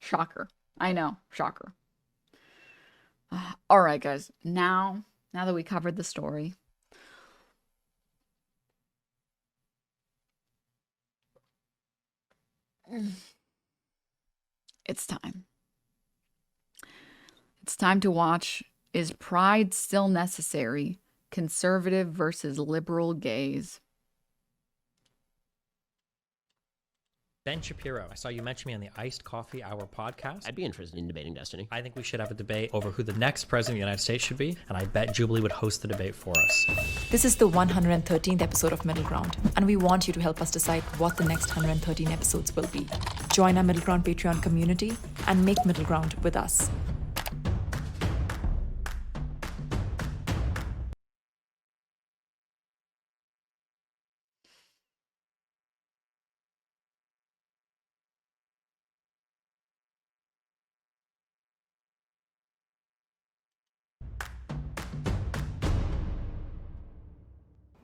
Shocker. I know. Shocker. All right, guys. Now that we covered the story, it's time. It's time to watch Is Pride Still Necessary? Conservative versus liberal gays. Ben Shapiro, I saw you mention me on the Iced Coffee Hour podcast. I'd be interested in debating Destiny. I think we should have a debate over who the next president of the United States should be, and I bet Jubilee would host the debate for us. This is the 113th episode of Middle Ground, and we want you to help us decide what the next 113 episodes will be. Join our Middle Ground Patreon community and make Middle Ground with us.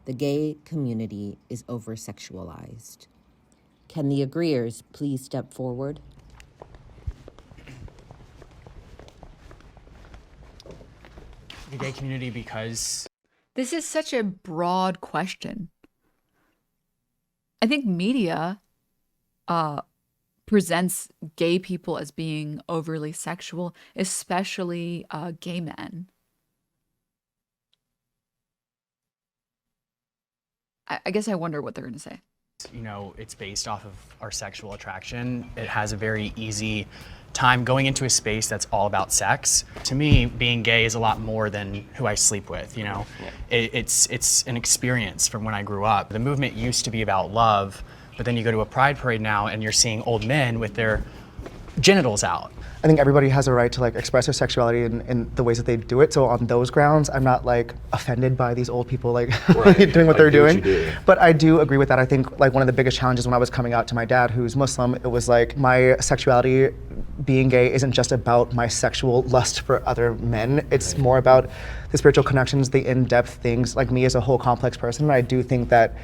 The gay community is over-sexualized. Can the agreeers please step forward? The gay community because... This is such a broad question. I think media presents gay people as being overly sexual, especially gay men. I guess I wonder what they're going to say. You know, it's based off of our sexual attraction. It has a very easy time going into a space that's all about sex. To me, being gay is a lot more than who I sleep with, you know? It's an experience from when I grew up. The movement used to be about love, but then you go to a pride parade now and you're seeing old men with their genitals out. I think everybody has a right to like express their sexuality in the ways that they do it. So on those grounds, I'm not like offended by these old people like doing what they're doing. But I do agree with that. I think like one of the biggest challenges when I was coming out to my dad, who's Muslim, it was like my sexuality, being gay, isn't just about my sexual lust for other men. It's more about the spiritual connections, the in-depth things, like me as a whole complex person. And I do think that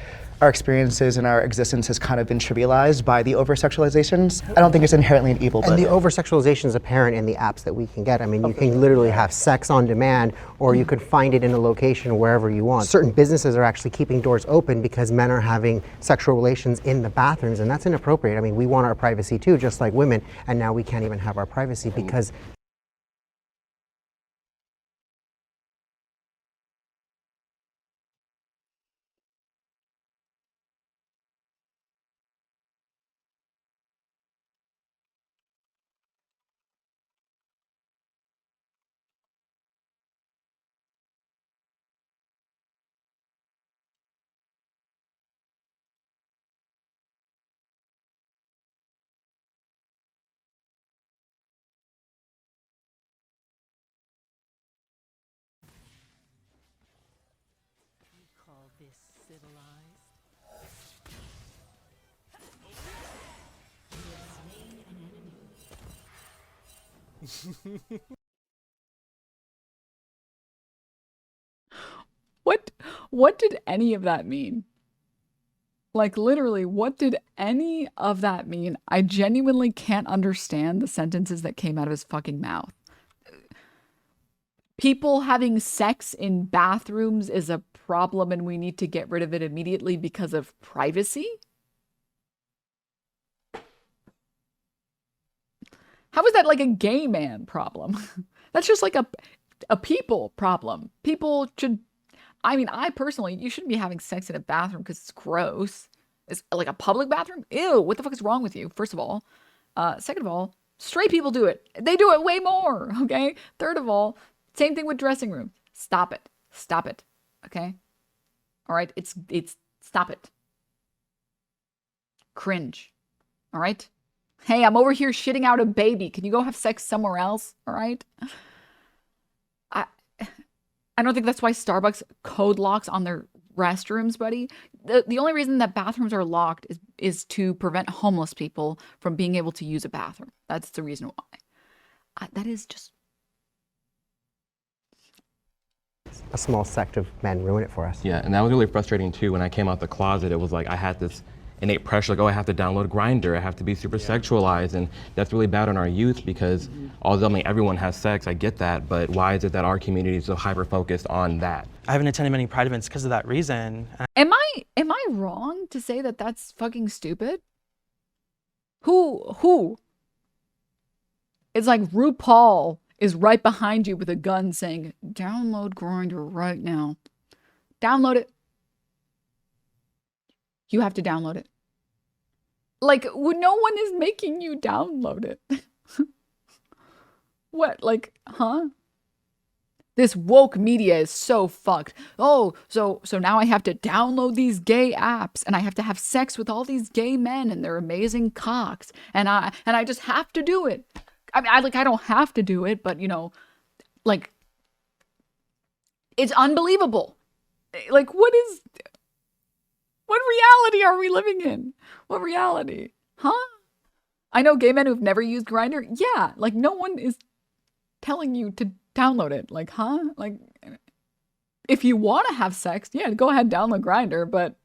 our experiences and our existence has kind of been trivialized by the over-sexualizations. I don't think it's inherently an evil. And the over-sexualization is apparent in the apps that we can get. I mean, you can literally have sex on demand, or you could find it in a location wherever you want. Certain businesses are actually keeping doors open because men are having sexual relations in the bathrooms, and that's inappropriate. I mean, we want our privacy too, just like women, and now we can't even have our privacy because What did any of that mean? Like literally, what did any of that mean? I genuinely can't understand the sentences that came out of his fucking mouth. People having sex in bathrooms is a problem and we need to get rid of it immediately because of privacy? How is that like a gay man problem? That's just like a people problem. People should, I mean, I personally, you shouldn't be having sex in a bathroom because it's gross. It's like a public bathroom? Ew, what the fuck is wrong with you? First of all. Second of all, straight people do it. They do it way more, okay? Third of all, same thing with dressing room. Stop it. Stop it, okay? All right? It's stop it. Cringe, all right? Hey, I'm over here shitting out a baby. Can you go have sex somewhere else? All right. I don't think that's why Starbucks code locks on their restrooms, buddy. The only reason that bathrooms are locked is to prevent homeless people from being able to use a bathroom. That's the reason why. That is just... a small sect of men ruin it for us. Yeah, and that was really frustrating too. When I came out the closet, it was like I had this innate pressure, like, oh, I have to download Grindr, I have to be super sexualized, and that's really bad on our youth because although everyone has sex, I get that, but why is it that our community is so hyper-focused on that? I haven't attended many Pride events because of that reason. Am I wrong to say that that's fucking stupid? Who? It's like RuPaul is right behind you with a gun saying, download Grindr right now. Download it. You have to download it. Like, no one is making you download it. What? Like, huh? This woke media is so fucked. Oh, so now I have to download these gay apps and I have to have sex with all these gay men and their amazing cocks. And I just have to do it. I mean, I don't have to do it, but you know, like, it's unbelievable. Like, what reality are we living in? What reality? Huh? I know gay men who've never used Grindr. Yeah, like no one is telling you to download it. Like, huh? Like, if you want to have sex, yeah, go ahead, download Grindr, but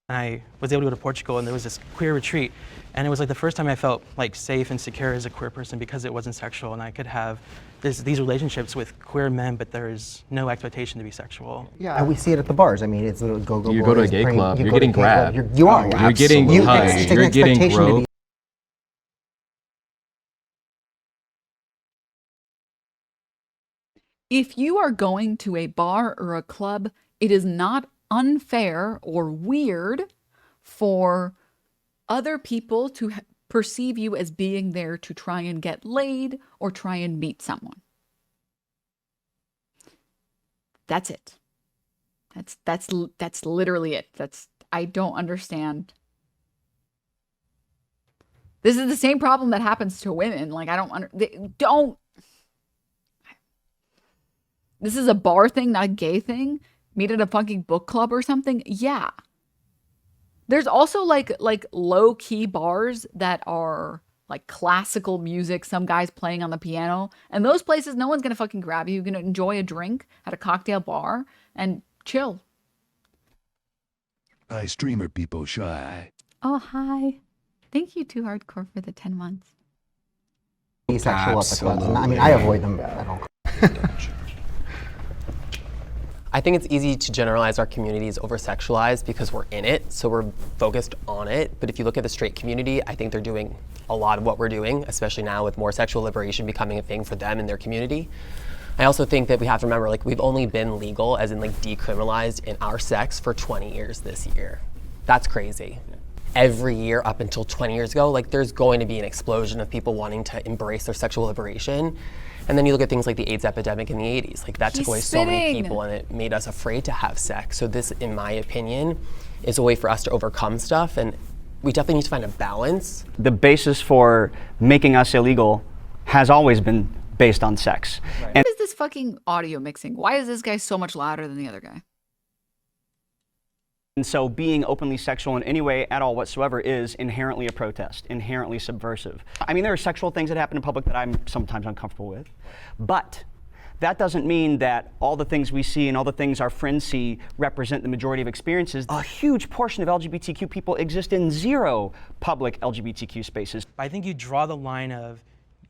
I was able to go to Portugal and there was this queer retreat. And it was like the first time I felt like safe and secure as a queer person because it wasn't sexual and I could have these relationships with queer men, but there's no expectation to be sexual. Yeah, and we see it at the bars. I mean, it's a go-go. You go to a gay club, you're getting grabbed. You are. You're getting hugged. You're getting groped. if you are going to a bar or a club, it is not unfair or weird for other people to perceive you as being there to try and get laid or try and meet someone. That's it. That's literally it. I don't understand. This is the same problem that happens to women. Like, this is a bar thing, not a gay thing. Meet at a fucking book club or something. Yeah. There's also like low key bars that are like classical music, some guys playing on the piano. And those places, no one's going to fucking grab you. You can enjoy a drink at a cocktail bar and chill. Hi, streamer people shy. Oh, hi. Thank you, Too Hardcore, for the 10 months. Asexual at the club. I mean, I avoid them at all. I think it's easy to generalize our community as over-sexualized because we're in it, so we're focused on it. But if you look at the straight community, I think they're doing a lot of what we're doing, especially now with more sexual liberation becoming a thing for them and their community. I also think that we have to remember, like, we've only been legal, as in like decriminalized in our sex for 20 years this year. That's crazy. Every year up until 20 years ago, like, there's going to be an explosion of people wanting to embrace their sexual liberation. And then you look at things like the AIDS epidemic in the 80s. Like, that took away so many people and it made us afraid to have sex. So this, in my opinion, is a way for us to overcome stuff. And we definitely need to find a balance. The basis for making us illegal has always been based on sex. Right. What is this fucking audio mixing? Why is this guy so much louder than the other guy? And so being openly sexual in any way at all whatsoever is inherently a protest, inherently subversive. I mean, there are sexual things that happen in public that I'm sometimes uncomfortable with, but that doesn't mean that all the things we see and all the things our friends see represent the majority of experiences. A huge portion of LGBTQ people exist in zero public LGBTQ spaces. I think you draw the line of,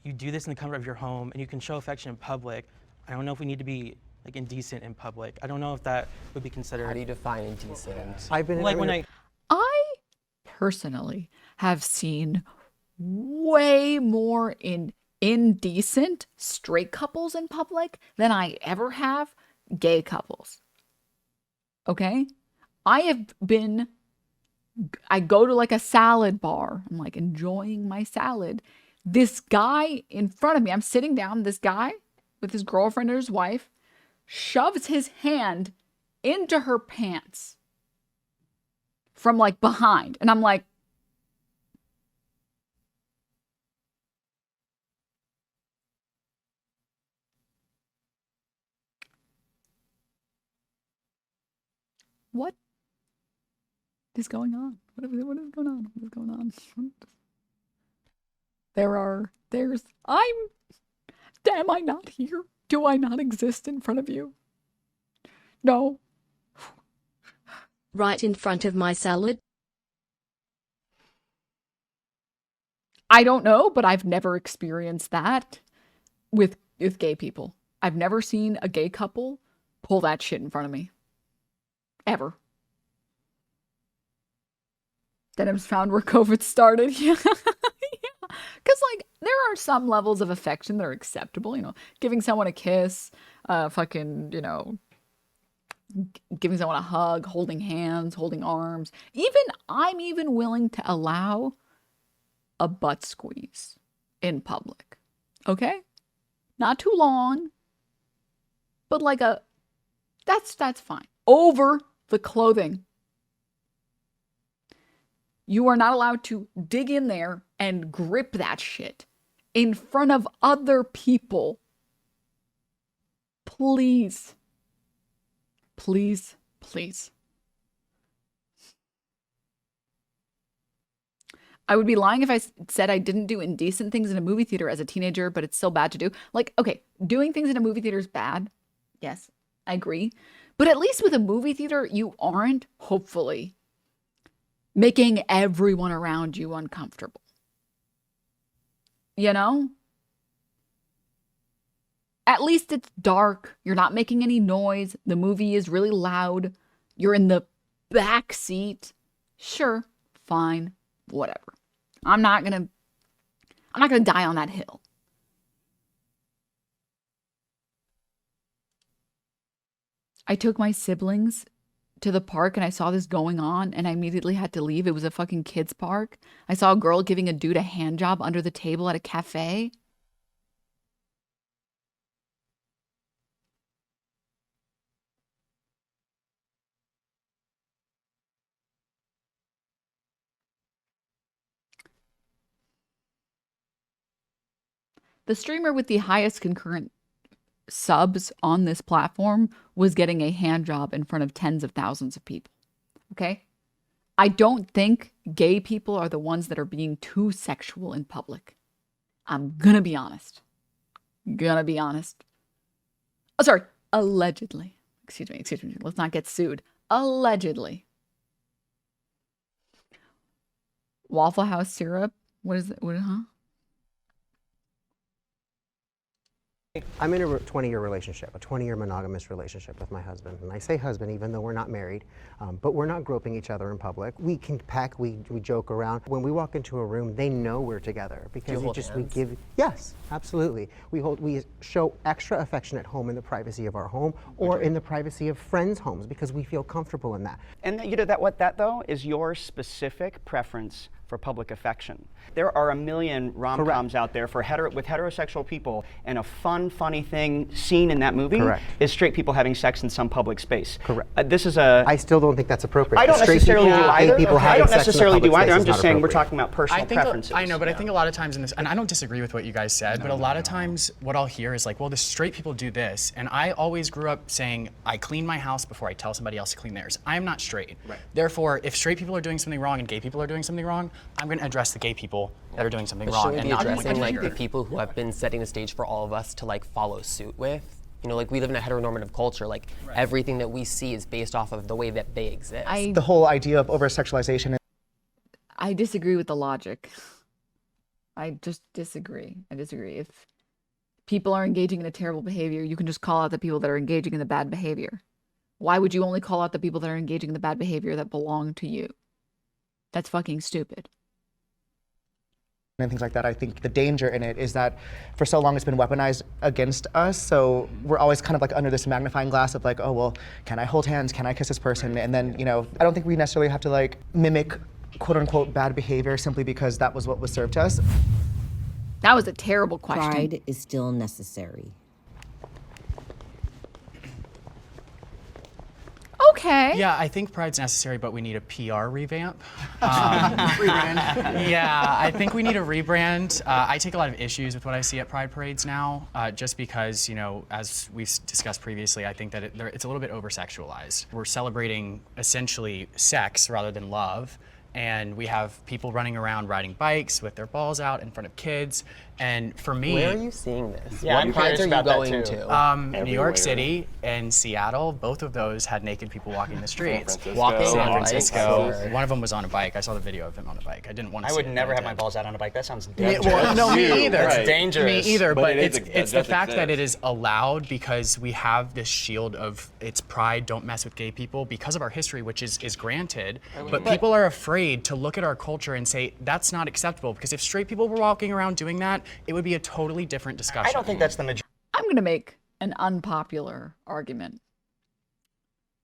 you do this in the comfort of your home and you can show affection in public. I don't know if we need to be like indecent in public. I don't know if that would be considered. How do you define indecent? I've been like when I personally have seen way more indecent straight couples in public than I ever have gay couples. Okay? I go to like a salad bar. I'm like enjoying my salad. This guy in front of me, I'm sitting down, this guy with his girlfriend or his wife shoves his hand into her pants from like behind. And I'm like, what is going on? What is going on? What is going on? Am I not here? Do I not exist in front of you? No. right in front of my salad? I don't know, but I've never experienced that with gay people. I've never seen a gay couple pull that shit in front of me. Ever. Denims found where COVID started. Yeah. Because, like, there are some levels of affection that are acceptable. You know, giving someone a kiss, fucking, you know, giving someone a hug, holding hands, holding arms. I'm even willing to allow a butt squeeze in public. Okay? Not too long, but like that's fine. Over the clothing. You are not allowed to dig in there and grip that shit in front of other people. Please. Please, please. I would be lying if I said I didn't do indecent things in a movie theater as a teenager, but it's still bad to do. Like, okay, doing things in a movie theater is bad. Yes, I agree. But at least with a movie theater, you aren't, hopefully, making everyone around you uncomfortable. You know? At least it's dark. You're not making any noise. The movie is really loud. You're in the back seat. Sure, fine, whatever. I'm not gonna die on that hill. I took my siblings to the park and I saw this going on and I immediately had to leave. It was a fucking kids park. I saw a girl giving a dude a hand job under the table at a cafe. The streamer with the highest concurrent subs on this platform was getting a hand job in front of tens of thousands of people. Okay? I don't think gay people are the ones that are being too sexual in public. I'm gonna be honest. Oh, sorry. Allegedly. Excuse me. Let's not get sued. Allegedly. Waffle House syrup? What is it? Huh? I'm in a 20-year relationship, a 20-year monogamous relationship with my husband. And I say husband even though we're not married, but we're not groping each other in public. We can peck, we joke around. When we walk into a room, they know we're together because we give, yes, absolutely. We show extra affection at home in the privacy of our home or in the privacy of friends' homes because we feel comfortable in that. And you know what that though is your specific preference for public affection. There are a million rom-coms out there for with heterosexual people, and a funny thing seen in that movie is straight people having sex in some public space. Correct. I still don't think that's appropriate. I don't necessarily do either. I don't necessarily do either. I'm just saying we're talking about personal preferences. I know, but I think a lot of times in this, and I don't disagree with what you guys said, but a lot of times what I'll hear is like, well, the straight people do this, and I always grew up saying, I clean my house before I tell somebody else to clean theirs. I am not straight. Right. Therefore, if straight people are doing something wrong and gay people are doing something wrong, I'm going to address the gay people that are doing something wrong, and not addressing like the people who have been setting the stage for all of us to like follow suit with. You know, like we live in a heteronormative culture. Like everything that we see is based off of the way that they exist. The whole idea of over-sexualization. I disagree with the logic. I just disagree. If people are engaging in a terrible behavior, you can just call out the people that are engaging in the bad behavior. Why would you only call out the people that are engaging in the bad behavior that belong to you? That's fucking stupid. And things like that. I think the danger in it is that for so long it's been weaponized against us, so we're always kind of like under this magnifying glass of like, oh well, can I hold hands, can I kiss this person? And then, you know, I don't think we necessarily have to like mimic quote unquote bad behavior simply because that was what was served to us. That was a terrible question. Pride is still necessary. Okay. Yeah, I think pride's necessary, but we need a PR revamp. Yeah, I think we need a rebrand. I take a lot of issues with what I see at pride parades now, just because, you know, as we've discussed previously, I think that it's a little bit over-sexualized. We're celebrating essentially sex rather than love. and we have people running around riding bikes with their balls out in front of kids. And for me, Where are you seeing this? Yeah, what I'm prides curious are you about that going too. to? New York City and Seattle, both of those had naked people walking the streets. Walking San on bikes? Francisco, one of them was on a bike. I saw the video of him on a bike. I didn't want to. I see would it, never but I have my did. balls out on a bike. That sounds Me, dangerous. well, no, me either. That's dangerous. Me either, but it it's the does fact that it exist. is allowed because we have this shield of it's pride, don't mess with gay people because of our history, which is granted. But people are afraid to look at our culture and say that's not acceptable because if straight people were walking around doing that, it would be a totally different discussion. I don't think that's the majority. I'm going to make an unpopular argument.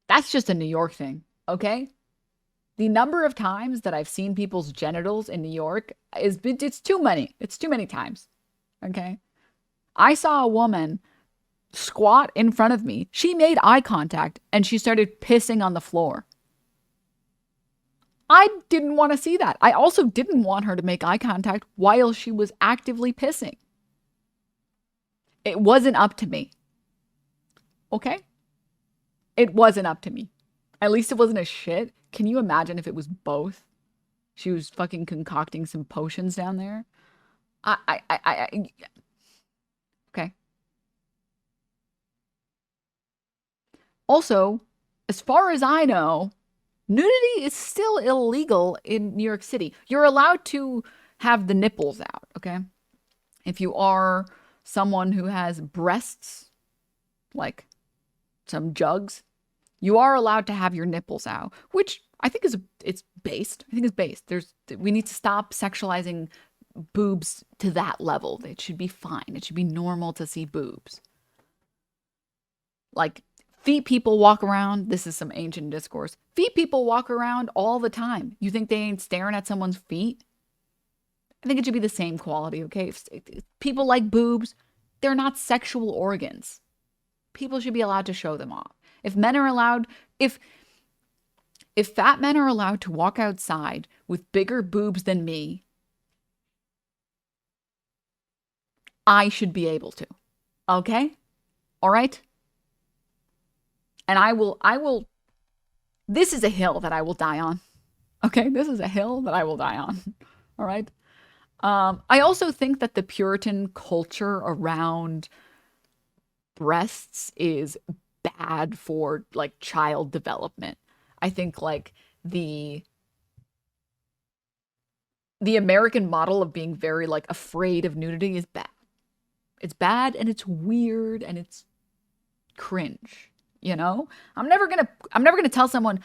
That's just a New York thing, okay? The number of times that I've seen people's genitals in New York it's too many. It's too many times, okay? I saw a woman squat in front of me. She made eye contact and she started pissing on the floor. I didn't want to see that. I also didn't want her to make eye contact while she was actively pissing. It wasn't up to me. Okay? It wasn't up to me. At least it wasn't a shit. Can you imagine if it was both? She was fucking concocting some potions down there. Okay. Also, as far as I know, nudity is still illegal in New York City. You're allowed to have the nipples out, okay? If you are someone who has breasts, like some jugs, you are allowed to have your nipples out, which I think it's based. I think it's based. We need to stop sexualizing boobs to that level. It should be fine. It should be normal to see boobs. Like, feet people walk around. This is some ancient discourse. Feet people walk around all the time. You think they ain't staring at someone's feet? I think it should be the same quality, okay? If people like boobs, they're not sexual organs. People should be allowed to show them off. If men are allowed, if fat men are allowed to walk outside with bigger boobs than me, I should be able to. Okay? All right? And I will, this is a hill that I will die on. Okay? This is a hill that I will die on. All right? I also think that the Puritan culture around breasts is bad for like child development. I think like the American model of being very like afraid of nudity is bad. It's bad and it's weird and it's cringe. You know, I'm never gonna tell someone,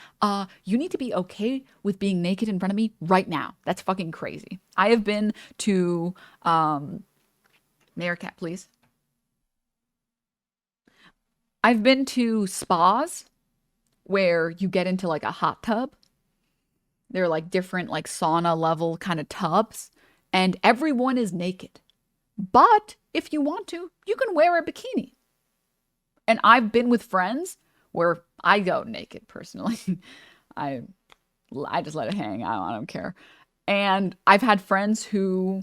you need to be okay with being naked in front of me right now. That's fucking crazy. I have been to, Mayor Cat, please. I've been to spas where you get into like a hot tub. They're like different, like sauna level kind of tubs, and everyone is naked. But if you want to, you can wear a bikini. And I've been with friends where I go naked personally. I just let it hang. I don't care. And I've had friends who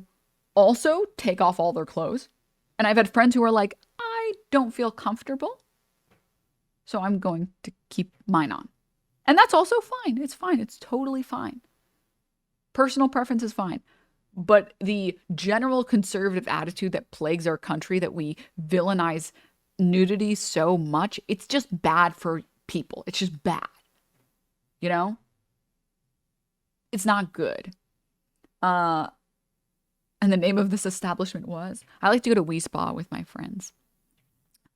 also take off all their clothes. And I've had friends who are like, I don't feel comfortable, so I'm going to keep mine on. And that's also fine. It's fine. It's totally fine. Personal preference is fine. But the general conservative attitude that plagues our country, that we villainize nudity so much, it's just bad for people. It's just bad. You know? It's not good. And the name of this establishment was, I like to go to Wii Spa with my friends.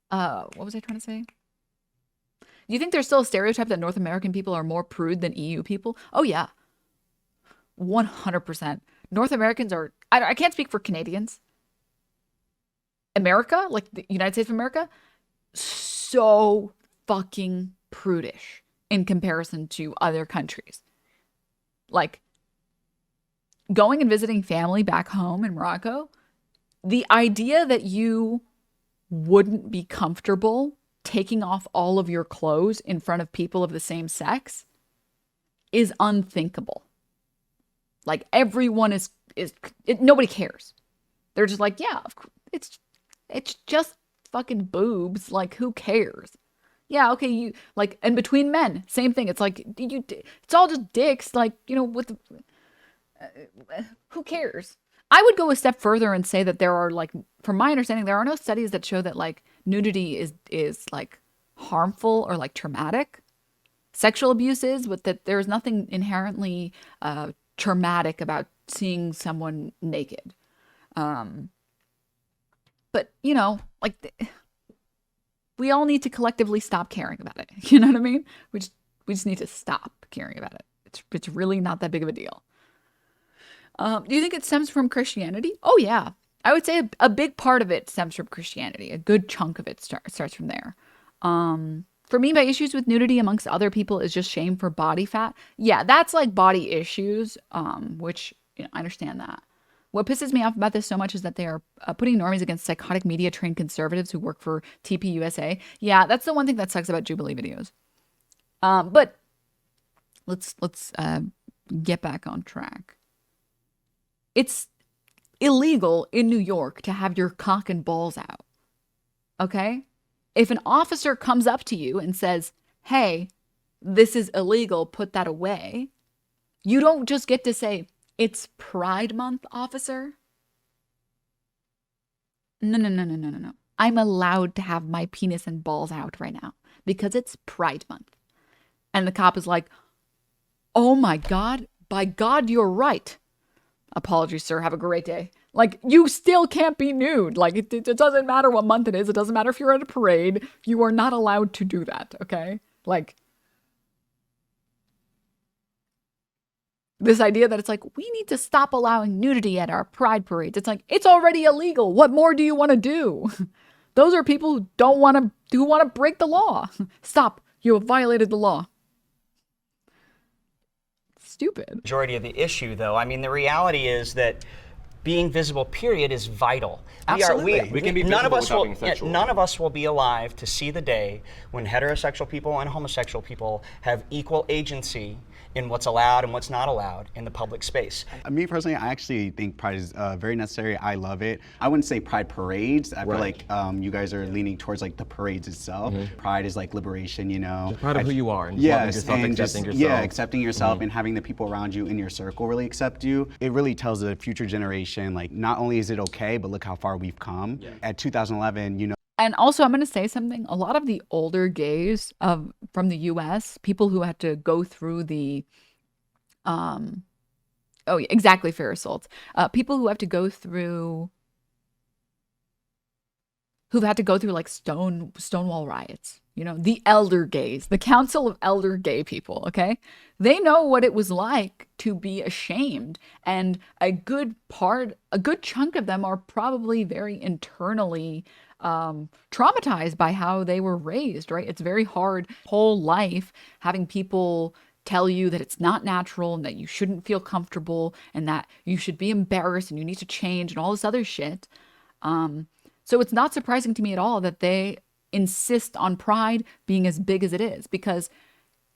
What was I trying to say? Do you think there's still a stereotype that North American people are more prude than EU people? Oh yeah. 100%. North Americans are, I can't speak for Canadians. America, like the United States of America, so fucking prudish in comparison to other countries. Like, going and visiting family back home in Morocco, the idea that you wouldn't be comfortable taking off all of your clothes in front of people of the same sex is unthinkable. Like, everyone nobody cares. They're just like, yeah, it's just fucking boobs. Like, who cares? Yeah, okay, you like, and between men, same thing. It's like it's all just dicks. Like, with who cares? I would go a step further and say that there are, like, from my understanding, there are no studies that show that like nudity is like harmful or like traumatic. Sexual abuse is, but that there's nothing inherently traumatic about seeing someone naked. But like, we all need to collectively stop caring about it. You know what I mean? We just need to stop caring about it. It's really not that big of a deal. Do you think it stems from Christianity? Oh yeah, I would say a big part of it stems from Christianity. A good chunk of it starts from there. For me, my issues with nudity amongst other people is just shame for body fat. Yeah, that's like body issues, which I understand that. What pisses me off about this so much is that they are putting normies against psychotic media-trained conservatives who work for TPUSA. Yeah, that's the one thing that sucks about Jubilee videos. But let's get back on track. It's illegal in New York to have your cock and balls out. Okay? If an officer comes up to you and says, hey, this is illegal, put that away, you don't just get to say, it's Pride Month, officer. No. I'm allowed to have my penis and balls out right now because it's Pride Month. And the cop is like, oh my God, by God, you're right. Apologies, sir. Have a great day. Like, you still can't be nude. Like, it doesn't matter what month it is. It doesn't matter if you're at a parade. You are not allowed to do that, okay? Like, this idea that it's like, we need to stop allowing nudity at our pride parades. It's like, it's already illegal. What more do you want to do? Those are people who want to break the law. Stop. You have violated the law. Stupid. Majority of the issue, though. I mean, the reality is that being visible, period, is vital. Absolutely. We can be none of visible us without will, being sexual. none of us will be alive to see the day when heterosexual people and homosexual people have equal agency in what's allowed and what's not allowed in the public space. Me personally, I actually think Pride is very necessary. I love it. I wouldn't say Pride parades. I feel like you guys are leaning towards like the parades itself. Pride is like liberation, Just proud of who you are. And yes, yourself, and accepting yourself. Yeah, accepting yourself and having the people around you in your circle really accept you. It really tells the future generation, like, not only is it okay, but look how far we've come. Yeah. At 2011, And also, I'm going to say something. A lot of the older gays from the US, people who had to go through the, oh yeah, exactly, fair assault. People who have to go through, who've had to go through like Stonewall riots, the elder gays, the Council of Elder Gay People, okay? They know what it was like to be ashamed. And a good chunk of them are probably very internally traumatized by how they were raised, right? It's very hard whole life having people tell you that it's not natural and that you shouldn't feel comfortable and that you should be embarrassed and you need to change and all this other shit. So it's not surprising to me at all that they insist on Pride being as big as it is, because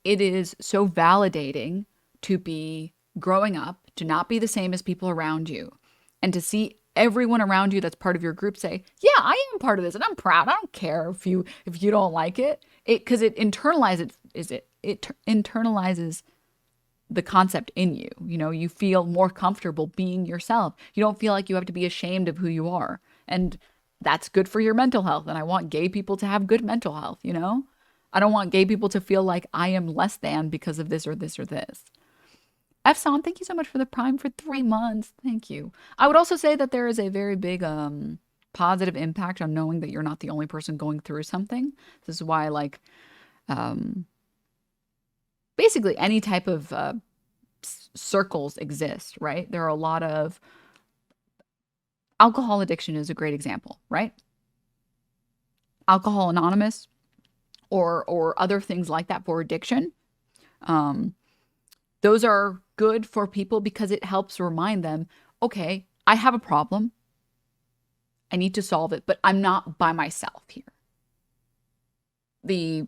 it is so validating to be growing up, to not be the same as people around you, and to see everyone around you that's part of your group say, yeah, I am part of this and I'm proud. I don't care if you don't like it. Because it internalizes the concept in you. You feel more comfortable being yourself. You don't feel like you have to be ashamed of who you are. And that's good for your mental health. And I want gay people to have good mental health, I don't want gay people to feel like I am less than because of this or this or this. Efson, thank you so much for the Prime for 3 months. Thank you. I would also say that there is a very big positive impact on knowing that you're not the only person going through something. This is why, like, basically any type of circles exist, right? There are a lot of alcohol addiction is a great example, right? Alcohol Anonymous or other things like that for addiction. Those are good for people because it helps remind them, okay, I have a problem. I need to solve it, but I'm not by myself here. The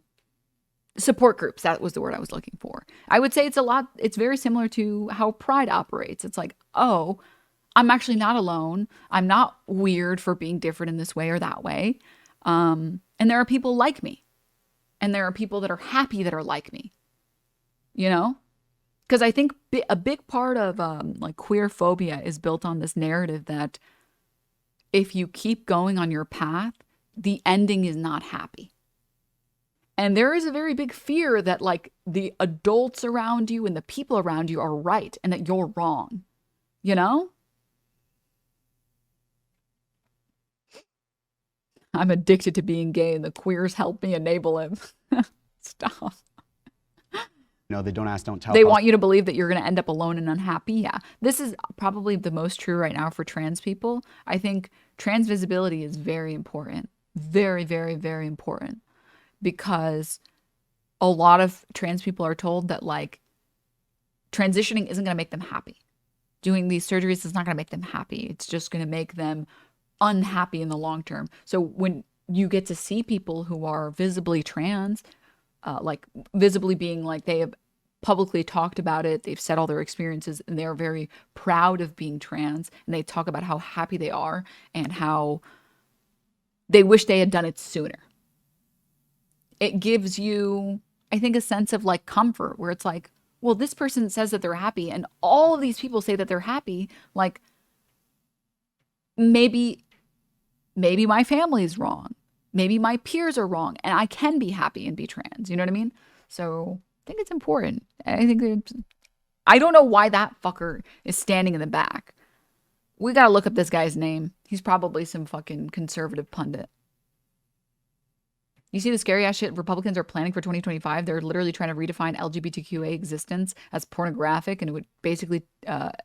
support groups, that was the word I was looking for. I would say it's very similar to how Pride operates. It's like, oh, I'm actually not alone. I'm not weird for being different in this way or that way. And there are people like me. And there are people that are happy that are like me, you know? Because I think a big part of like queer phobia is built on this narrative that if you keep going on your path, the ending is not happy. And there is a very big fear that like the adults around you and the people around you are right and that you're wrong, you know? I'm addicted to being gay and the queers help me enable him. Stop. No, they don't ask, don't tell. They want you to believe that you're going to end up alone and unhappy. Yeah. This is probably the most true right now for trans people. I think trans visibility is very important. Very, very, very important. Because a lot of trans people are told that like transitioning isn't going to make them happy. Doing these surgeries is not going to make them happy. It's just going to make them unhappy in the long term. So when you get to see people who are visibly trans, like visibly being like they have publicly talked about it, they've said all their experiences, and they're very proud of being trans, and they talk about how happy they are and how they wish they had done it sooner. It gives you, I think, a sense of like comfort where it's like, well, this person says that they're happy, and all of these people say that they're happy. Like, maybe my family's wrong. Maybe my peers are wrong and I can be happy and be trans. You know what I mean? So I think it's important. I don't know why that fucker is standing in the back. We got to look up this guy's name. He's probably some fucking conservative pundit. You see the scary ass shit Republicans are planning for 2025? They're literally trying to redefine LGBTQA existence as pornographic, and it would basically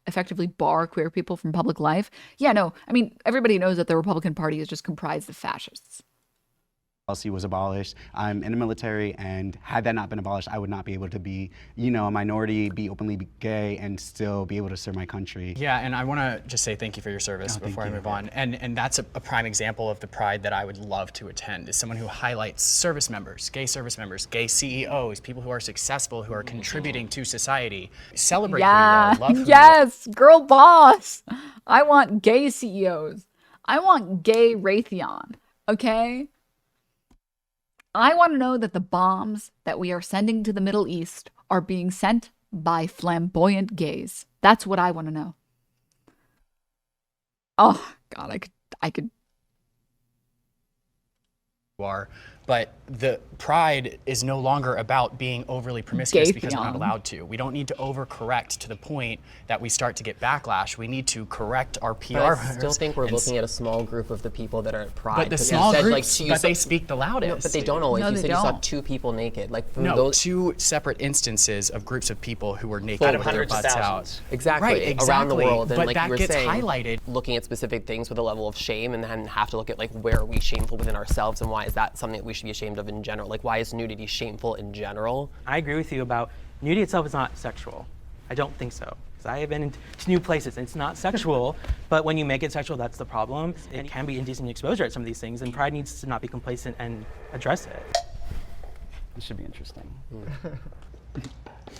effectively bar queer people from public life. Yeah, no, I mean, everybody knows that the Republican Party is just comprised of fascists. Policy was abolished. I'm in the military, and had that not been abolished, I would not be able to be, you know, a minority, be openly gay, and still be able to serve my country. Yeah, and I want to just say thank you for your service before I move on. And that's a prime example of the pride that I would love to attend, is someone who highlights service members, gay CEOs, people who are successful, who are contributing to society. Celebrate who you are, love who yes, girl boss. I want gay CEOs. I want gay Raytheon, okay? I want to know that the bombs that we are sending to the Middle East are being sent by flamboyant gays. That's what I want to know. Oh, God, I could. But the pride is no longer about being overly promiscuous because we're not allowed to. We don't need to overcorrect to the point that we start to get backlash. We need to correct our PR. But I still think we're looking at a small group of the people that are at Pride. But the small groups, but they speak the loudest. No, but they don't always. No, you they said don't. you saw 2 people naked. Like from no, those 2 separate instances of groups of people who were naked with their butts out. Exactly. Right, exactly. Around the world. And but like that you were gets saying, highlighted. Looking at specific things with a level of shame, and then have to look at like where are we shameful within ourselves, and why is that something that we should be ashamed of in general? Like, why is nudity shameful in general? I agree with you about nudity itself is not sexual. I don't think so. Because I have been into new places and it's not sexual, but when you make it sexual, that's the problem. It can be indecent exposure at some of these things, and Pride needs to not be complacent and address it. This should be interesting.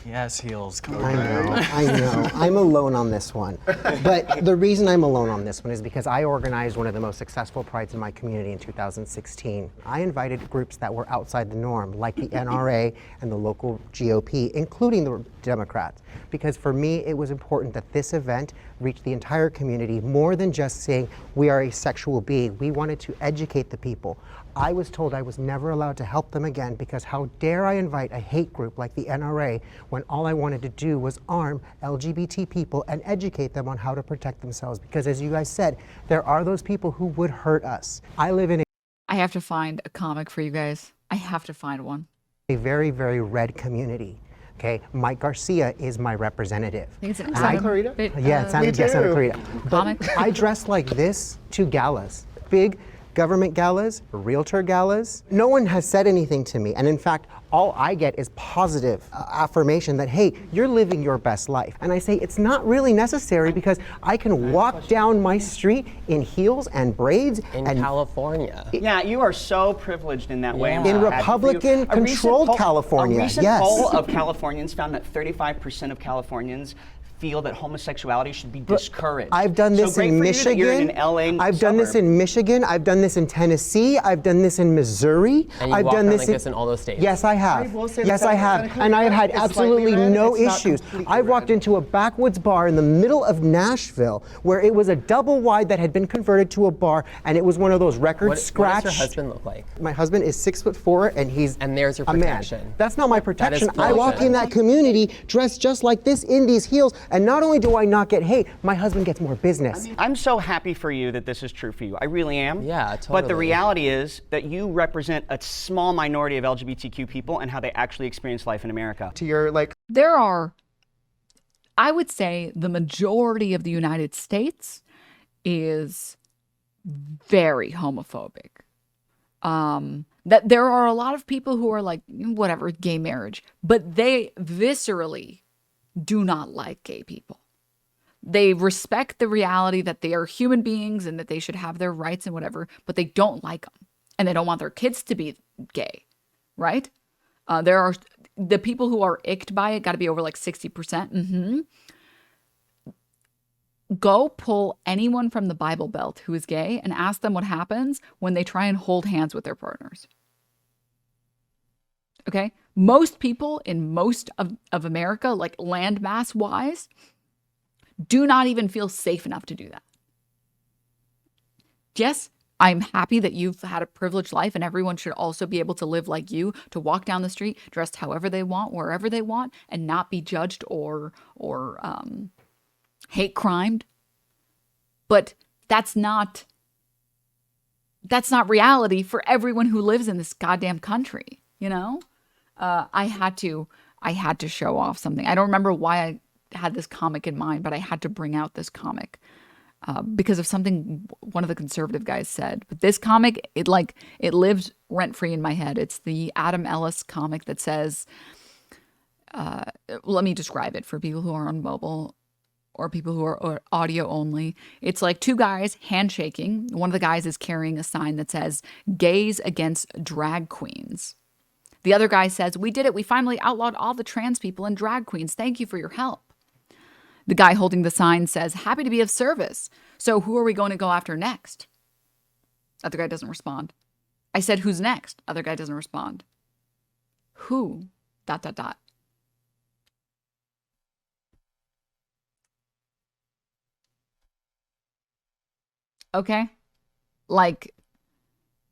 Yes, heels. Come on. I know. I'm alone on this one. But the reason I'm alone on this one is because I organized one of the most successful prides in my community in 2016. I invited groups that were outside the norm, like the NRA and the local GOP, including the Democrats. Because for me, it was important that this event reach the entire community more than just saying we are a sexual being. We wanted to educate the people. I was told I was never allowed to help them again because how dare I invite a hate group like the NRA when all I wanted to do was arm LGBT people and educate them on how to protect themselves. Because as you guys said, there are those people who would hurt us. I live in I have to find a comic for you guys. I have to find one. a very, very red community. Okay, Mike Garcia is my representative. I think it's in Santa Clarita? Yeah, Santa Clarita. Comic. But I dress like this to galas, big government galas, realtor galas. No one has said anything to me, and in fact, all I get is positive affirmation that, hey, you're living your best life. And I say it's not really necessary because I can walk down my street in heels and braids. In California. Yeah, you are so privileged in that way. I'm In so happy for you. Republican-controlled California, A recent yes. poll of Californians found that 35% of Californians feel that homosexuality should be discouraged. I've done this so great in for you that you're Michigan. in an LA I've done this in Michigan. I've done this in Tennessee. I've done this in Missouri. And you I've walk done around this like this in all those states. Yes, I have. I will say Yes, that I have. technically And I have had it's slightly absolutely red, no it's not issues. completely I walked red. into a backwoods bar in the middle of Nashville where it was a double wide that had been converted to a bar, and it was one of those record scratch. What does your husband look like? My husband is 6'4", and he's And there's your a man. protection. That's not my protection. I walk bullshit. in that community dressed just like this in these heels, and not only do I not get hate, my husband gets more business. I'm so happy for you that this is true for you. I really am. Yeah, But the totally. reality is that you represent a small minority of LGBTQ people and how they actually experience life in America. To your like, There are, I would say, the majority of the United States is very homophobic. That there are a lot of people who are like, whatever, gay marriage, but they viscerally do not like gay people. They respect the reality that they are human beings and that they should have their rights and whatever, but they don't like them. And they don't want their kids to be gay, right? There are the people who are icked by it, got to be over like 60%. Go pull anyone from the Bible Belt who is gay and ask them what happens when they try and hold hands with their partners. Okay? Most people in most of America, like landmass wise, do not even feel safe enough to do that. Yes, I'm happy that you've had a privileged life, and everyone should also be able to live like you, to walk down the street dressed however they want, wherever they want, and not be judged or hate crimed. But that's not reality for everyone who lives in this goddamn country, you know? I had to show off something. I don't remember why I had this comic in mind, but I had to bring out this comic because of something one of the conservative guys said. But this comic, it lived rent-free in my head. It's the Adam Ellis comic that says, let me describe it for people who are on mobile or people who are audio only. It's like two guys handshaking. One of the guys is carrying a sign that says, "Gays against drag queens." The other guy says, "We did it. We finally outlawed all the trans people and drag queens. Thank you for your help." The guy holding the sign says, "Happy to be of service. So who are we going to go after next?" Other guy doesn't respond. I said, "Who's next?" Other guy doesn't respond. Who? ... Okay? Like,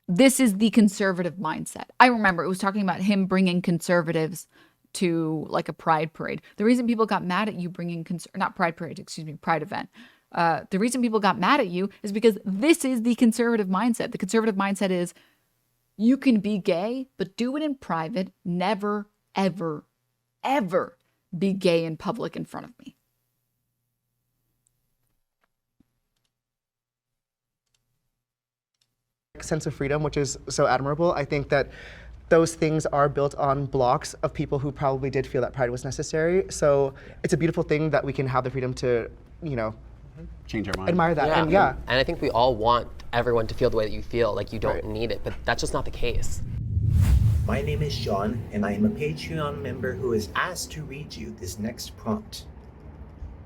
this is the conservative mindset. I remember it was talking about him bringing conservatives to like a pride parade. The reason people got mad at you bringing not pride parade, excuse me, pride event. The reason people got mad at you is because this is the conservative mindset. The conservative mindset is you can be gay, but do it in private. Never, ever, ever be gay in public in front of me. sense of freedom, which is so admirable. I think that those things are built on blocks of people who probably did feel that pride was necessary. So it's a beautiful thing that we can have the freedom to, you know, change our mind. Admire that. Yeah. And And I think we all want everyone to feel the way that you feel, like you don't need it, but that's just not the case. My name is Sean, and I am a Patreon member who is asked to read you this next prompt.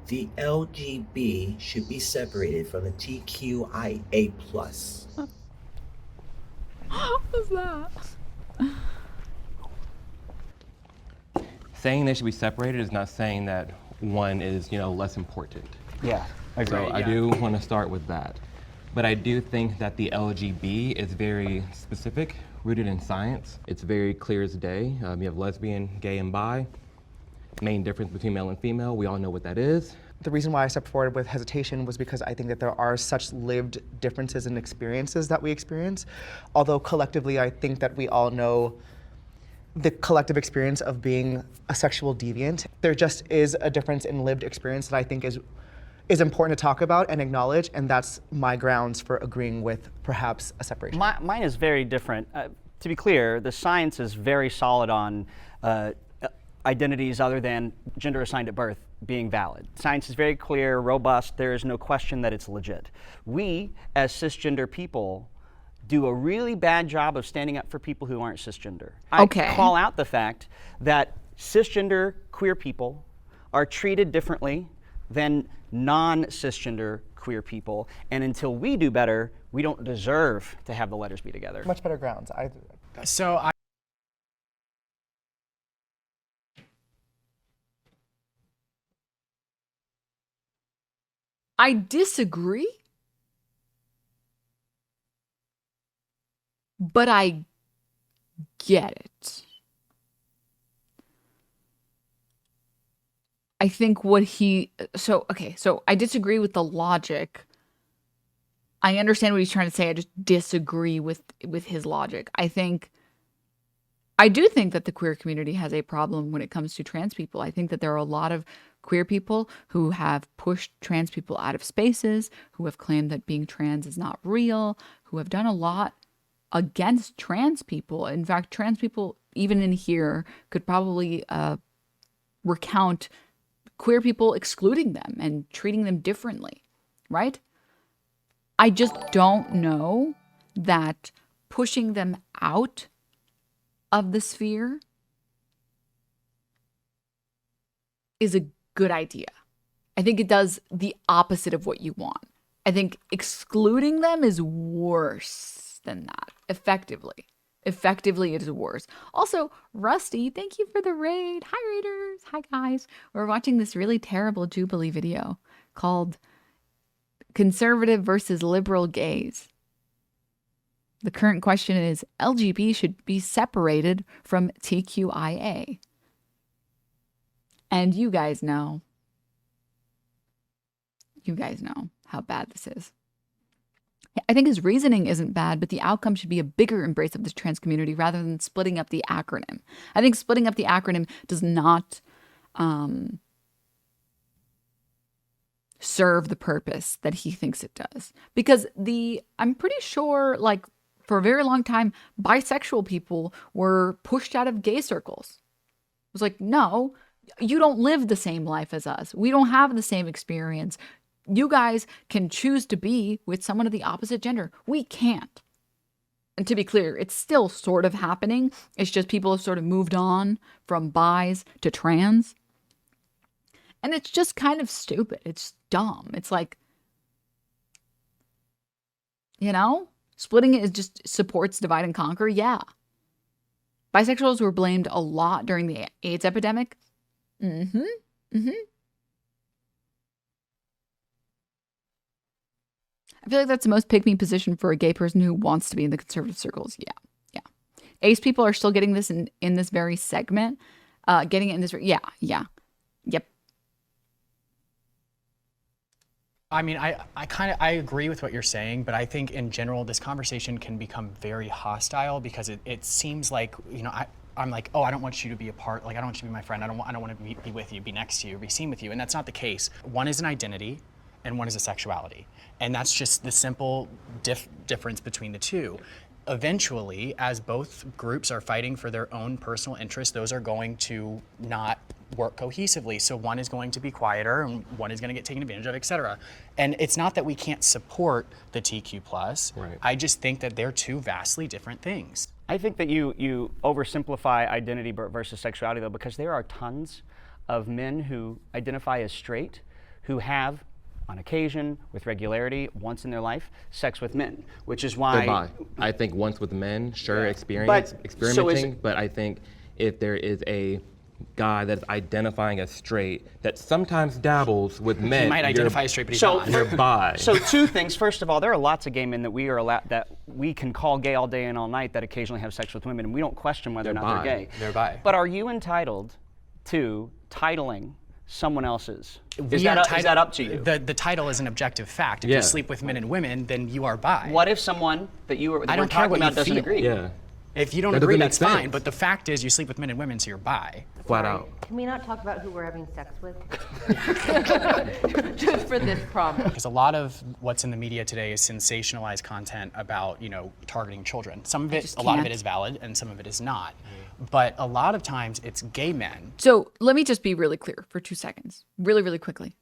The LGB should be separated from the TQIA+. What was that? Saying they should be separated is not saying that one is, less important. Yeah, I agree. So I do want to start with that. But I do think that the LGB is very specific, rooted in science. It's very clear as day. You have lesbian, gay, and bi. Main difference between male and female, we all know what that is. the reason why I stepped forward with hesitation was because I think that there are such lived differences in experiences that we experience. Although collectively, I think that we all know the collective experience of being a sexual deviant. There just is a difference in lived experience that I think is important to talk about and acknowledge, and that's my grounds for agreeing with perhaps a separation. Mine is very different. To be clear, the science is very solid on identities other than gender assigned at birth being valid. Science is very clear, robust, there is no question that it's legit. We, as cisgender people, do a really bad job of standing up for people who aren't cisgender. I call out the fact that cisgender queer people are treated differently than non-cisgender queer people. And until we do better, we don't deserve to have the letters be together. Much better grounds. I disagree, but I get it. I think what so I disagree with the logic. I understand what he's trying to say. I just disagree with his logic. I do think that the queer community has a problem when it comes to trans people. I think that there are a lot of queer people who have pushed trans people out of spaces, who have claimed that being trans is not real, who have done a lot against trans people. In fact, trans people, even in here, could probably recount queer people excluding them and treating them differently, right? I just don't know that pushing them out of the sphere is a good idea. I think it does the opposite of what you want. I think excluding them is worse than that, effectively. Effectively, it is worse. Also, Rusty, thank you for the raid. Hi, raiders. Hi, guys. We're watching this really terrible Jubilee video called Conservative versus Liberal Gays. The current question is, LGB should be separated from TQIA. And you guys know how bad this is. I think his reasoning isn't bad, but the outcome should be a bigger embrace of the trans community rather than splitting up the acronym. I think splitting up the acronym does not serve the purpose that he thinks it does. Because I'm pretty sure, like, for a very long time, bisexual people were pushed out of gay circles. It was like, no, you don't live the same life as us. We don't have the same experience. You guys can choose to be with someone of the opposite gender. We can't. And to be clear, it's still sort of happening. It's just people have sort of moved on from bis to trans. And it's just kind of stupid. It's dumb. It's like, splitting it is just supports divide and conquer. Yeah. Bisexuals were blamed a lot during the AIDS epidemic. I feel like that's the most pick-me position for a gay person who wants to be in the conservative circles. Yeah. Ace people are still getting this in this very segment. Getting it in this. Yeah. Yep. I mean, I agree with what you're saying, but I think in general, this conversation can become very hostile because it seems like, I'm like, oh, I don't want you to be a part, like, I don't want you to be my friend. I don't want to be with you, be next to you, be seen with you. And that's not the case. One is an identity and one is a sexuality. And that's just the simple difference between the two. Eventually, as both groups are fighting for their own personal interests, those are going to not work cohesively. So one is going to be quieter and one is going to get taken advantage of, et cetera. And it's not that we can't support the TQ+. Right. I just think that they're two vastly different things. I think that you oversimplify identity versus sexuality, though, because there are tons of men who identify as straight who have, on occasion, with regularity, once in their life, sex with men, which is why... They're bi. I think once with men, sure, experimenting, but I think if there is a guy that's identifying as straight that sometimes dabbles with men... He might identify as straight, but he's not. You're bi. So two things. First of all, there are lots of gay men that we can call gay all day and all night that occasionally have sex with women, and we don't question whether or not they're gay. They're bi. But are you entitled to titling someone else's? Is that up to you? The title is an objective fact. If you sleep with men and women, then you are bi. What if someone that you were I don't care what you doesn't feel. agree? Yeah. If you don't agree, that's fine. But the fact is, you sleep with men and women, so you're bi. Flat out. Can we not talk about who we're having sex with? Just for this problem. Because a lot of what's in the media today is sensationalized content about, targeting children. Some of it, a lot of it is valid, and some of it is not. But a lot of times, it's gay men. So let me just be really clear for 2 seconds. Really quickly.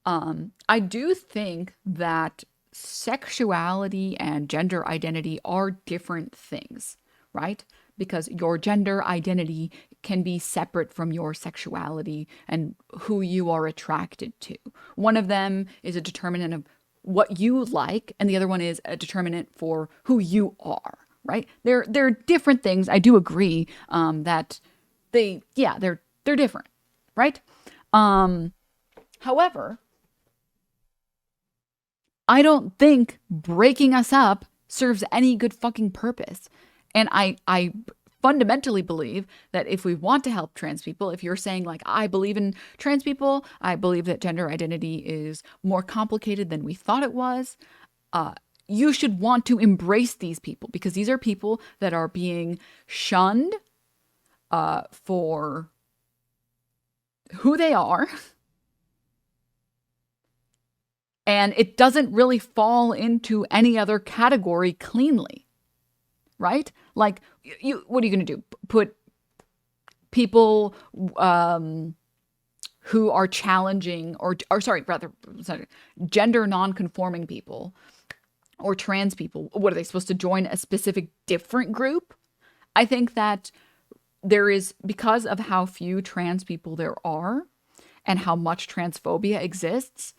I do think that sexuality and gender identity are different things, right? Because your gender identity can be separate from your sexuality and who you are attracted to. One of them is a determinant of what you like, and the other one is a determinant for who you are, right? They're different things. I do agree that they're different, right? However, I don't think breaking us up serves any good fucking purpose. And I fundamentally believe that if we want to help trans people, if you're saying like, I believe in trans people, I believe that gender identity is more complicated than we thought it was, you should want to embrace these people, because these are people that are being shunned for who they are. And it doesn't really fall into any other category cleanly, right? Like, what are you going to do? Put people who are challenging gender non-conforming people or trans people, what are they supposed to join a specific different group? I think that there is, because of how few trans people there are and how much transphobia exists,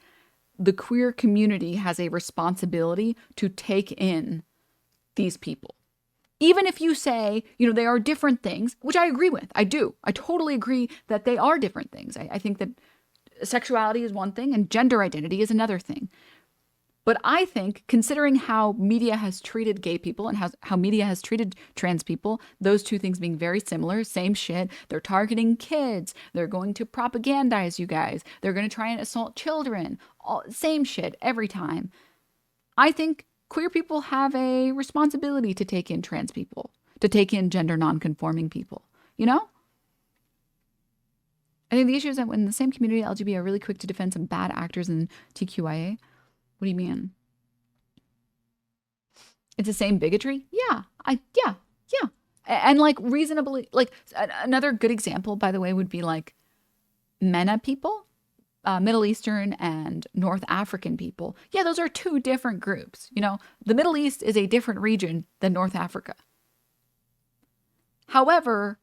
the queer community has a responsibility to take in these people. Even if you say, they are different things, which I agree with. I do. I totally agree that they are different things. I think that sexuality is one thing and gender identity is another thing. But I think, considering how media has treated gay people and how media has treated trans people, those two things being very similar, same shit, they're targeting kids, they're going to propagandize you guys, they're going to try and assault children, same shit every time. I think queer people have a responsibility to take in trans people, to take in gender non-conforming people, I think the issue is that in the same community, LGBT are really quick to defend some bad actors in TQIA. What do you mean? It's the same bigotry? Yeah. And like reasonably, like another good example, by the way, would be like MENA people, Middle Eastern and North African people. Yeah, those are two different groups. The Middle East is a different region than North Africa. However,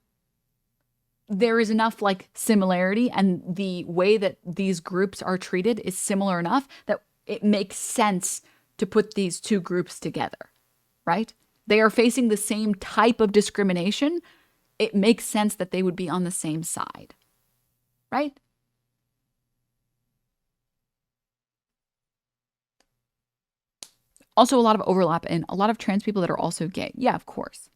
there is enough like similarity, and the way that these groups are treated is similar enough that it makes sense to put these two groups together, right? They are facing the same type of discrimination. It makes sense that they would be on the same side, right? Also, a lot of overlap in a lot of trans people that are also gay. Yeah, of course.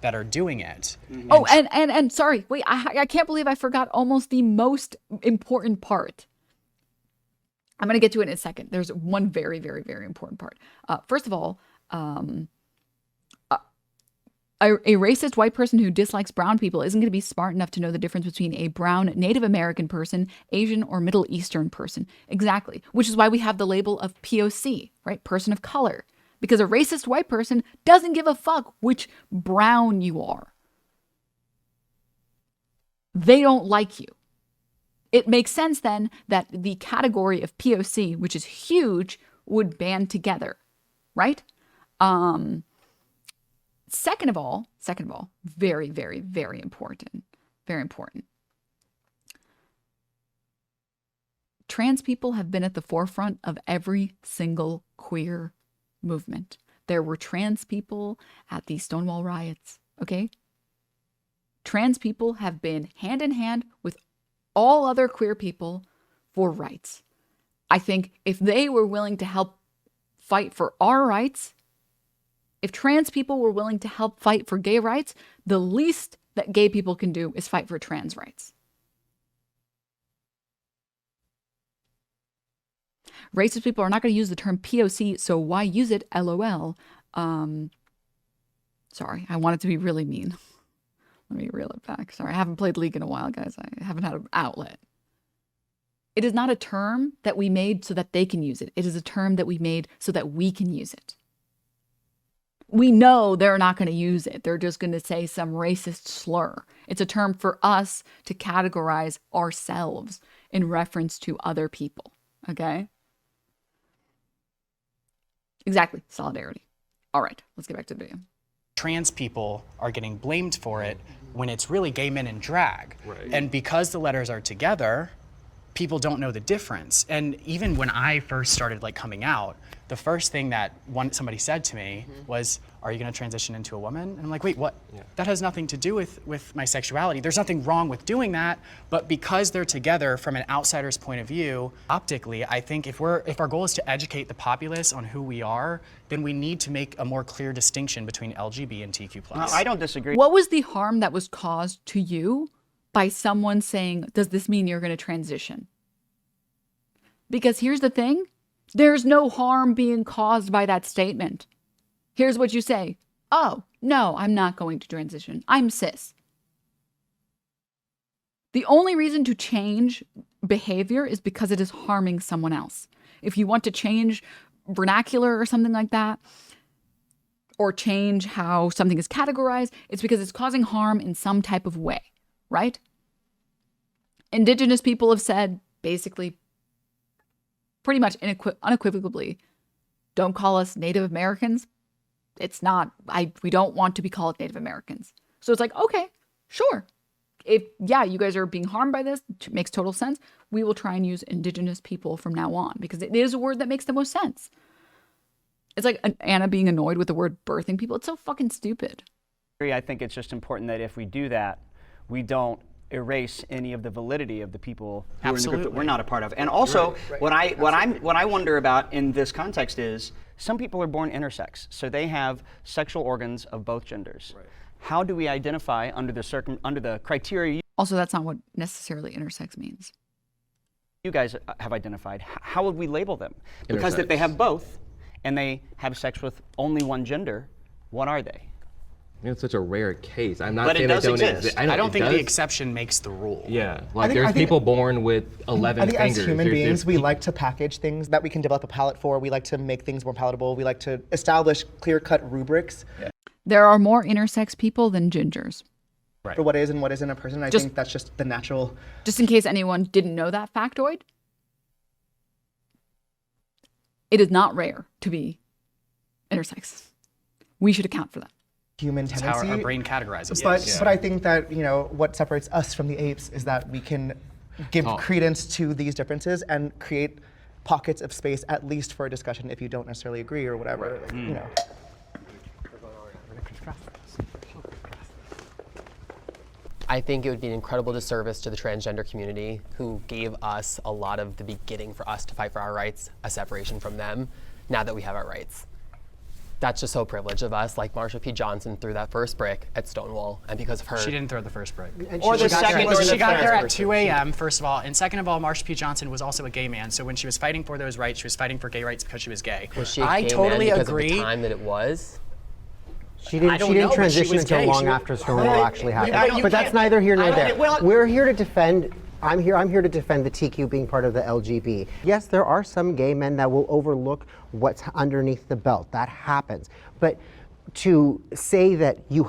That are doing it. Oh, and sorry, wait, I can't believe I forgot almost the most important part. I'm going to get to it in a second. There's one very, very, very important part. First of all, a racist white person who dislikes brown people isn't going to be smart enough to know the difference between a brown Native American person, Asian, or Middle Eastern person. Exactly. Which is why we have the label of POC, right? Person of color. Because a racist white person doesn't give a fuck which brown you are. They don't like you. It makes sense then that the category of POC, which is huge, would band together, right? Second of all, very, very, very important. Very important. Trans people have been at the forefront of every single queer movement. There were trans people at the Stonewall riots, okay? Trans people have been hand in hand with all other queer people for rights. I think if they were willing to help fight for our rights, if trans people were willing to help fight for gay rights, the least that gay people can do is fight for trans rights. Racist people are not going to use the term POC, so why use it? LOL. Sorry, I want it to be really mean. Let me reel it back. Sorry, I haven't played League in a while, guys. I haven't had an outlet. It is not a term that we made so that they can use it. It is a term that we made so that we can use it. We know they're not going to use it. They're just going to say some racist slur. It's a term for us to categorize ourselves in reference to other people. Okay? Exactly. Solidarity. All right, let's get back to the video. trans people are getting blamed for it when it's really gay men in drag. And because the letters are together, people don't know the difference. And even when I first started like coming out, the first thing that somebody said to me was, "Are you going to transition into a woman?" And I'm like, "Wait, what? That has nothing to do with my sexuality. There's nothing wrong with doing that, but because they're together from an outsider's point of view, optically, I think if our goal is to educate the populace on who we are, then we need to make a more clear distinction between LGB and TQ+." I don't disagree. What was the harm that was caused to you by someone saying, "Does this mean you're going to transition?" Because here's the thing, there's no harm being caused by that statement. Here's what you say, "Oh, no, I'm not going to transition. I'm cis." The only reason to change behavior is because it is harming someone else. If you want to change vernacular or something like that, or change how something is categorized, it's because it's causing harm in some type of way, right? Indigenous people have said, basically, pretty much unequivocally, don't call us Native Americans. It's not, we don't want to be called Native Americans. So it's like, okay, sure. If, yeah, you guys are being harmed by this, it makes total sense. We will try and use Indigenous people from now on because it is a word that makes the most sense. It's like Anna being annoyed with the word birthing people. It's so fucking stupid. I think it's just important that if we do that, we don't erase any of the validity of the people who are in the group that we're not a part of. And also, what I wonder about in this context is some people are born intersex, so they have sexual organs of both genders. How do we identify under the criteria? Also, that's not what necessarily intersex means. You guys have identified. How would we label them? Because if they have both and they have sex with only one gender, what are they? It's such a rare case. I'm not But saying it does they don't exist. I don't think the exception makes the rule. Yeah, like there's people born with 11 I think fingers. as human beings, we like to package things that we can develop a palate for. We like to make things more palatable. We like to establish clear-cut rubrics. There are more intersex people than gingers. For what is and what isn't a person. I think that's just the natural. Just in case anyone didn't know that factoid, it is not rare to be intersex. We should account for that. Human That's tendency. how our brain categorizes But, things. but I think that, what separates us from the apes is that we can give credence to these differences and create pockets of space, at least for a discussion, if you don't necessarily agree or whatever. I think it would be an incredible disservice to the transgender community who gave us a lot of the beginning for us to fight for our rights, a separation from them, now that we have our rights. That's just so privileged of us, like Marsha P. Johnson threw that first brick at Stonewall, and because of her... She didn't throw the first brick. Or the second or the She got there third. at 2 a.m., first of all, and second of all, Marsha P. Johnson was also a gay man, so when she was fighting for those rights, she was fighting for gay rights because she was gay. Was she a I gay totally man because agree. of the time that it was? She didn't transition until long after Stonewall actually happened. But that's neither here nor there. We're here to defend. I'm here to defend the TQ being part of the LGB. Yes, there are some gay men that will overlook what's underneath the belt. That happens. But to say that you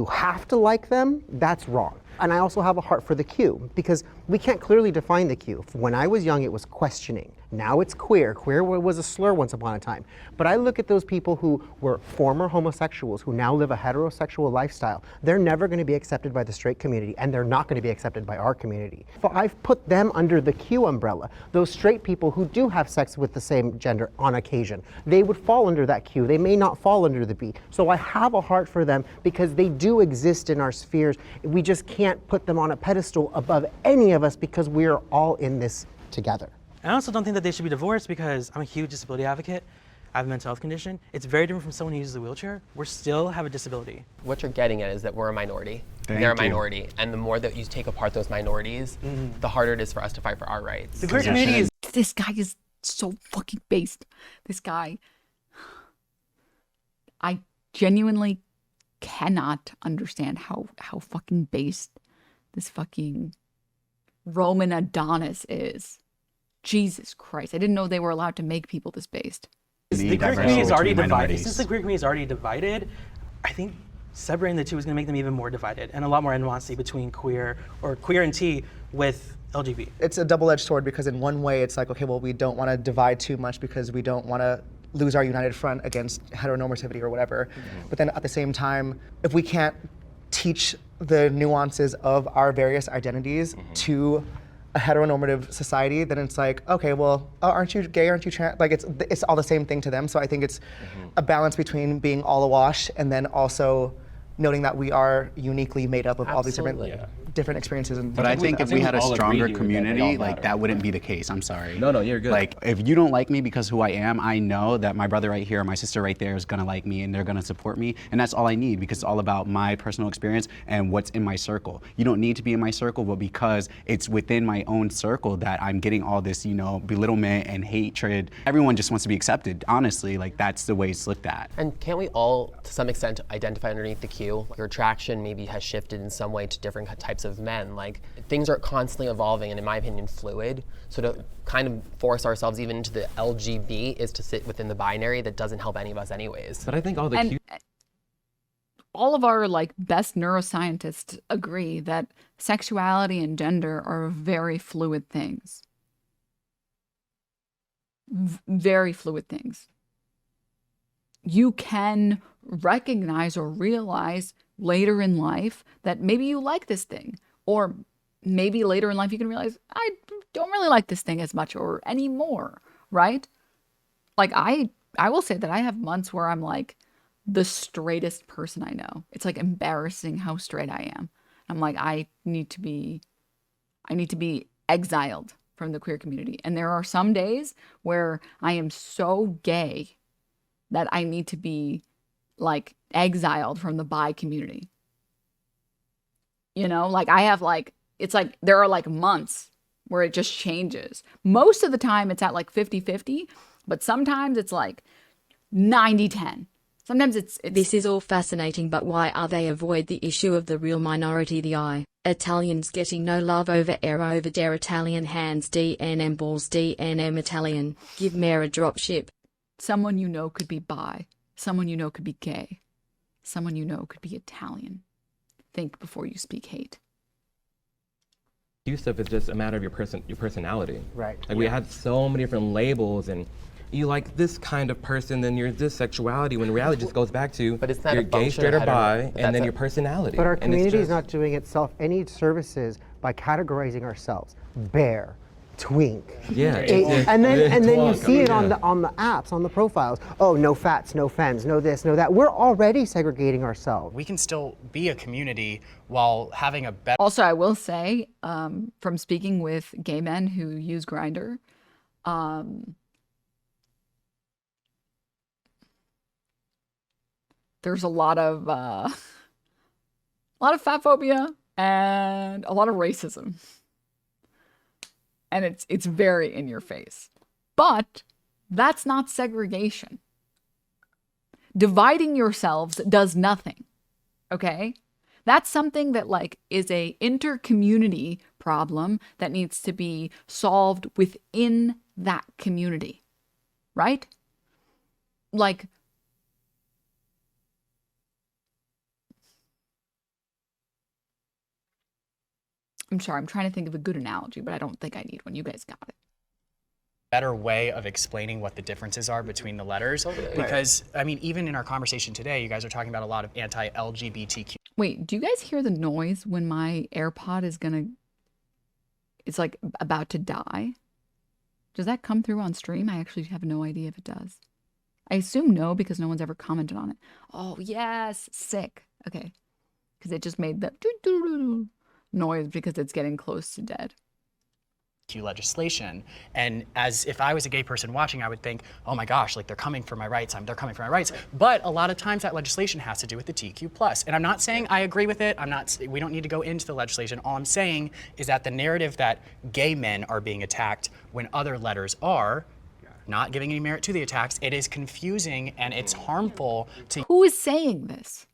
have to like them, that's wrong. And I also have a heart for the Q because we can't clearly define the Q. When I was young, it was questioning. Now it's queer. Queer was a slur once upon a time. But I look at those people who were former homosexuals who now live a heterosexual lifestyle. They're never going to be accepted by the straight community, and they're not going to be accepted by our community. So I've put them under the Q umbrella. Those straight people who do have sex with the same gender on occasion, they would fall under that Q. They may not fall under the B. So I have a heart for them because they do exist in our spheres. We just can't put them on a pedestal above any of us because we're all in this together. I also don't think that they should be divorced because I'm a huge disability advocate. I have a mental health condition. It's very different from someone who uses a wheelchair. We still have a disability. What you're getting at is that we're a minority. Thank They're a you. minority. And the more that you take apart those minorities, the harder it is for us to fight for our rights. The queer community is... This guy is so fucking based. This guy, I genuinely cannot understand how fucking based this fucking Roman Adonis is. Jesus Christ. I didn't know they were allowed to make people this based. The queer community is already divided. Since the queer community is already divided, I think separating the two is going to make them even more divided and a lot more animosity between queer and T with LGBT. It's a double-edged sword because in one way it's like, okay, well, we don't want to divide too much because we don't want to lose our united front against heteronormativity or whatever. But then at the same time, if we can't teach the nuances of our various identities to a heteronormative society, then it's like, okay, well, aren't you gay, aren't you trans? Like it's all the same thing to them. So I think it's a balance between being all awash and then also noting that we are uniquely made up of all these different experiences. And But I think if we had a all agree stronger here that community, they all like matter. that wouldn't be the case. I'm sorry. No, you're good. Like if you don't like me because who I am, I know that my brother right here or my sister right there is gonna like me and they're gonna support me, and that's all I need because it's all about my personal experience and what's in my circle. You don't need to be in my circle, but because it's within my own circle that I'm getting all this, you know, belittlement and hatred. Everyone just wants to be accepted. Honestly, like that's the way it's looked at. And can't we all, to some extent, identify underneath the Q? Your attraction maybe has shifted in some way to different types of men. Like, things are constantly evolving and, in my opinion, fluid. So to kind of force ourselves even into the LGB is to sit within the binary that doesn't help any of us anyways. But I think all the all of our like best neuroscientists agree that sexuality and gender are very fluid things. Very fluid things. You can recognize or realize later in life that maybe you like this thing, or maybe later in life you can realize I don't really like this thing as much or anymore, right? Like I will say that I have months where I'm like the straightest person I know. It's like embarrassing how straight I am. I'm like, I need to be exiled from the queer community. And there are some days where I am so gay that I need to be like exiled from the bi community. You know, like I have like, it's like there are like months where it just changes. Most of the time it's at like 50-50, but sometimes it's like 90-10. Sometimes it's This is all fascinating, but why are they avoid the issue of the real minority, the I? Italians getting no love over era over dare Italian hands DNM balls DNM Italian. Give Mayor a drop ship. someone you know could be bi, someone you know could be gay, someone you know could be Italian. Think before you speak hate. stuff is just a matter of your personality. Right. Like we had so many different labels, and you like this kind of person, then you're this sexuality, when reality just goes back to you're gay, straight, or bi, and then your personality. But our And it's community is just- not doing itself any services by categorizing ourselves. Bear, twink. Yeah, And then you Twunk, see it yeah. on the apps, on the profiles. Oh, no fats, no femmes, no this, no that. We're already segregating ourselves. We can still be a community while having a better. Also, I will say, from speaking with gay men who use Grindr, there's a lot of fat phobia and a lot of racism, and it's very in your face. But that's not segregation. Dividing yourselves does nothing. Okay? That's something that like is a inter-community problem that needs to be solved within that community. Right? Like, I'm sorry, I'm trying to think of a good analogy, but I don't think I need one. You guys got it. Better way of explaining what the differences are between the letters, because I mean, even in our conversation today, you guys are talking about a lot of anti-LGBTQ. Wait, do you guys hear the noise when my AirPod it's like about to die? Does that come through on stream? I actually have no idea if it does. I assume no, because no one's ever commented on it. Oh, yes, sick. Okay. Because it just made the doo-doo-doo-doo noise because it's getting close to dead. Legislation, and as if I was a gay person watching, I would think, oh my gosh, like they're coming for my rights, they're coming for my rights. But a lot of times that legislation has to do with the TQ+. And I'm not saying I agree with it. We don't need to go into the legislation. All I'm saying is that the narrative that gay men are being attacked when other letters are, not giving any merit to the attacks, it is confusing and it's harmful to. Who is saying this?